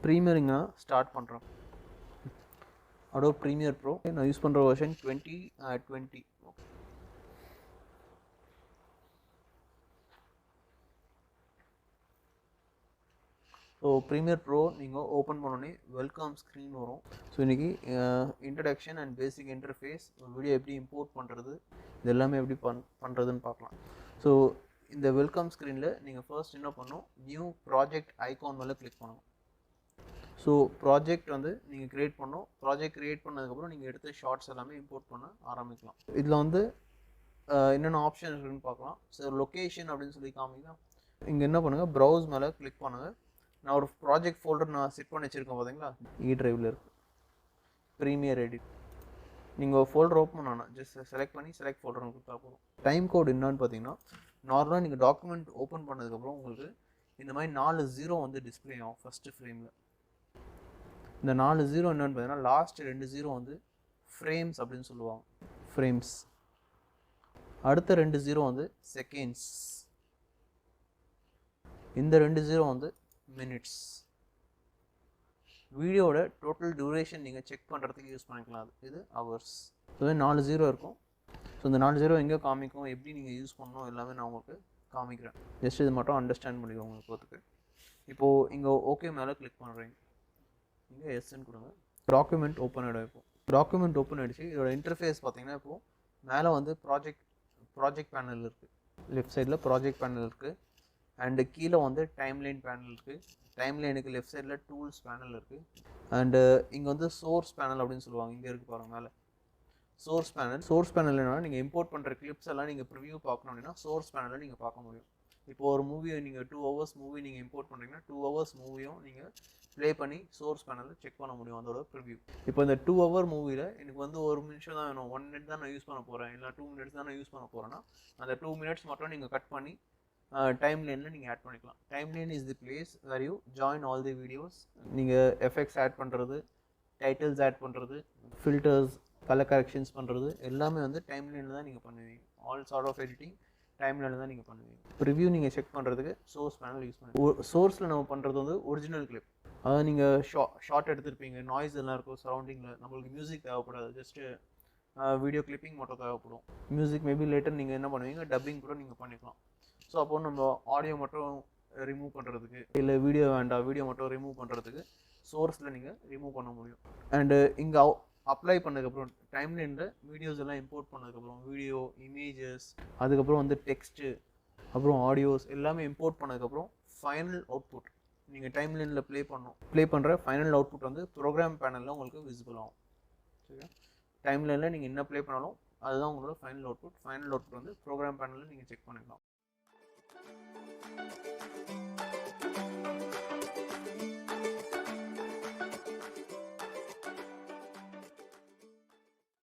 ப்ரீமியரிங்க start பண்ணுறோம். Adobe Premiere Pro நான் use பண்ணுற வெர்ஷன் 2020. ஸோ ப்ரீமியர் ப்ரோ நீங்கள் ஓப்பன் பண்ணோன்னே வெல்கம் ஸ்க்ரீன் வரும். ஸோ இன்றைக்கி introduction and basic interface, video எப்படி இம்போர்ட் பண்ணுறது, இது எல்லாமே எப்படி பண்ணுறதுன்னு பார்க்கலாம். ஸோ இந்த வெல்கம் ஸ்க்ரீனில் நீங்கள் ஃபர்ஸ்ட் என்ன பண்ணணும், நியூ ப்ராஜெக்ட் ஐகான் மேலே கிளிக் பண்ணணும். ஸோ ப்ராஜெக்ட் வந்து நீங்கள் க்ரியேட் பண்ணணும். ப்ராஜெக்ட் க்ரியேட் பண்ணதுக்கப்புறம் நீங்கள் எடுத்த ஷார்ட்ஸ் எல்லாமே இம்போர்ட் பண்ண ஆரம்பிக்கலாம். இதில் வந்து என்னென்ன ஆப்ஷன் இருக்குதுன்னு பார்க்கலாம். ஸோ லொக்கேஷன் அப்படின்னு சொல்லி காமிங்க. இங்கே என்ன பண்ணுங்கள், ப்ரௌஸ் மேலே கிளிக் பண்ணுங்கள். நான் ஒரு ப்ராஜெக்ட் ஃபோல்டர் நான் செட் பண்ணி வச்சுருக்கேன் பார்த்தீங்களா, ட்ரைவில் இருக்குது ப்ரீமியர் எடிட். நீங்கள் ஃபோல்டர் ஓப்பன் பண்ணணும், ஜஸ்ட் செலக்ட் பண்ணி செலக்ட் ஃபோல்டர் கொடுத்தா போதும். டைம் கோட் என்னன்னு பார்த்தீங்கன்னா, நார்மலாக நீங்கள் டாக்குமெண்ட் ஓப்பன் பண்ணதுக்கப்புறம் உங்களுக்கு இந்த மாதிரி 4 0 வந்து டிஸ்பிளே ஆகும் ஃபஸ்ட்டு ஃப்ரேமில். இந்த 4 0 என்னென்னு பார்த்தீங்கன்னா, லாஸ்ட் 2 0 வந்து ஃப்ரேம்ஸ் அப்படின்னு சொல்லுவாங்க, ஃப்ரேம்ஸ். அடுத்த 2 0 வந்து செகண்ட்ஸ். இந்த 2 0 வந்து மினிட்ஸ். வீடியோட டோட்டல் டியூரேஷன் நீங்கள் செக் பண்ணுறதுக்கு யூஸ் பண்ணிக்கலாம். அது இது ஹவர்ஸ். ஸோ 4 0 இருக்கும். ஸோ இந்த 4 0 எங்கே காமிக்கும், எப்படி நீங்கள் யூஸ் பண்ணணும் எல்லாமே நான் உங்களுக்கு காமிக்கிறேன். ஜஸ்ட் இது மட்டும் அண்டர்ஸ்டாண்ட் பண்ணிக்கோங்க உங்களுக்கு. இப்போது இங்கே ஓகே மேலே கிளிக் பண்ணுறீங்க, இங்கே எஸ்ன்னு கொடுங்க. டாக்குமெண்ட் ஓப்பன் ஆகிடும். இப்போ டாக்குமெண்ட் ஓப்பன் ஆகிடுச்சு. இதோட இன்டர்ஃபேஸ் பார்த்தீங்கன்னா, இப்போது மேலே வந்து ப்ராஜெக்ட் பேனல் இருக்குது, லெஃப்ட் சைடில் ப்ராஜெக்ட் பேனல் இருக்குது. அண்டு கீழே வந்து டைம்லைன் பேனல் இருக்குது. டைம்லைனுக்கு லெஃப்ட் சைடில் டூல்ஸ் பேனல் இருக்குது. அண்டு இங்கே வந்து சோர்ஸ் பேனல் அப்படின்னு சொல்லுவாங்க, இங்கே இருக்குது பாருங்கள் மேலே சோர்ஸ் பேனல். சோர்ஸ் பேனல் என்னன்னா, நீங்கள் இம்போர்ட் பண்ணுற கிளிப்ஸ் எல்லாம் நீங்கள் ப்ரிவியூ பார்க்கணும் அப்படின்னா சோர்ஸ் பேனலில் நீங்கள் பார்க்க முடியும். இப்போ ஒரு மூவியை நீங்கள் 2 hours மூவி நீங்கள் இம்போர்ட் பண்ணுறீங்கன்னா 2 hours மூவியும் நீங்கள் ப்ளே பண்ணி சோர்ஸ் பேனலில் செக் பண்ண முடியும், அதோட ப்ரிவியூ. இப்போ இந்த 2 hour மூவியில் எனக்கு வந்து 1 நிமிஷம் தான் வேணும், 1 minute தான் நான் யூஸ் பண்ண போகிறேன், இல்லை 2 minutes தான் நான் யூஸ் பண்ண போகிறேன்னா அந்த 2 minutes மட்டும் நீங்கள் கட் பண்ணி டைம்லைனில் நீங்கள் ஆட் பண்ணிக்கலாம். Timeline is the place where you join all the videos. நீங்கள் எஃபெக்ட்ஸ் ஆட் பண்ணுறது, டைட்டில்ஸ் ஆட் பண்ணுறது, ஃபில்டர்ஸ், கலர் கரெக்ஷன்ஸ் பண்ணுறது எல்லாமே வந்து டைம்லைனில் தான் நீங்கள் பண்ணுவீங்க. ஆல் சார்ட் ஆஃப் எடிட்டிங் டைம்லைனில் தான் நீங்கள் பண்ணுவீங்க. ரிவ்யூ நீங்கள் செக் பண்ணுறதுக்கு சோர்ஸ் பேனல் யூஸ் பண்ணுவீங்க. சோர்ஸில் நம்ம பண்ணுறது வந்து ஒரிஜினல் கிளிப். அதாவது நீங்கள் ஷார்ட் எடுத்துருப்பீங்க, நாய்ஸ் எல்லாம் இருக்கும் சரௌண்டிங்கில், நம்மளுக்கு மியூசிக் தேவைப்படாது, ஜஸ்ட்டு வீடியோ கிளிப்பிங் மட்டும் தேவைப்படும். மியூசிக் மேபி லேட்டர் நீங்கள் என்ன பண்ணுவீங்க, டப்பிங் கூட நீங்கள் பண்ணிக்கலாம். ஸோ அப்போ நம்ம ஆடியோ மட்டும் ரிமூவ் பண்ணுறதுக்கு, இல்லை வீடியோ வேண்டாம் வீடியோ மட்டும் ரிமூவ் பண்ணுறதுக்கு சோர்ஸில் நீங்கள் ரிமூவ் பண்ண முடியும். அண்டு இங்கே அப்ளை பண்ணதுக்கப்புறம் டைம்லைனில் வீடியோஸ் எல்லாம் இம்போர்ட் பண்ணதுக்கப்புறம் வீடியோ, இமேஜஸ், அதுக்கப்புறம் வந்து டெக்ஸ்ட்டு, அப்புறம் ஆடியோஸ் எல்லாமே இம்போர்ட் பண்ணதுக்கப்புறம் ஃபைனல் அவுட்புட் நீங்கள் டைம்லைனில் ப்ளே பண்ணுற ஃபைனல் அவுட்புட் வந்து ப்ரோக்ராம் பேனலில் உங்களுக்கு விசிபிள் ஆகும். சரியா, டைம்லைனில் நீங்கள் என்ன ப்ளே பண்ணாலும் அதுதான் உங்களோட ஃபைனல் அவுட்புட். ஃபைனல் அவுட்புட் வந்து ப்ரோக்ராம் பேனலில் நீங்கள் செக் பண்ணிக்கலாம்.